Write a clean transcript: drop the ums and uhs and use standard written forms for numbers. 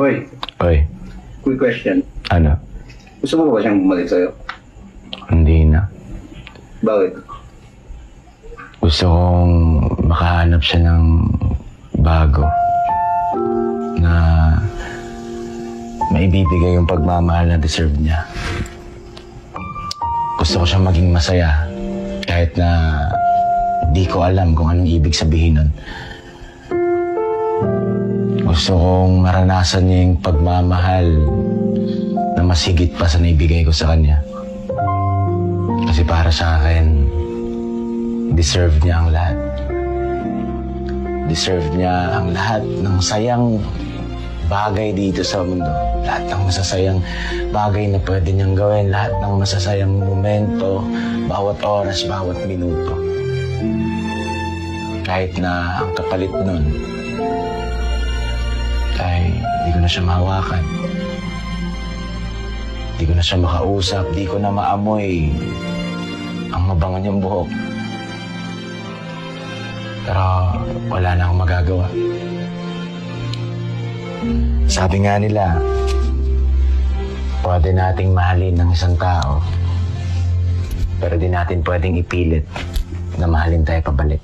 Boy, Oy, quick question. ano? Gusto mo ba siyang bumalik sa'yo? Hindi na. Bakit? Gusto kong makahanap siya ng bago na maibibigay yung pagmamahal na deserve niya. Gusto ko siya maging masaya kahit na di ko alam kung anong ibig sabihin nun. Gusto kong maranasan niya yung pagmamahal na mas higit pa sa naibigay ko sa kanya. Kasi para sa akin, deserve niya ang lahat. Deserve niya ang lahat ng sayang bagay dito sa mundo. Lahat ng masasayang bagay na pwede niyang gawin. Lahat ng masasayang momento, bawat oras, bawat minuto. Kahit na ang kapalit nun ay di ko na siya mahawakan. Di ko na siya makausap. Di ko na maamoy ang mabango niyang buhok. Pero wala na akong magagawa. Sabi nga nila, pwede nating mahalin ng isang tao, pero di natin pwedeng ipilit na mahalin tayo pabalik.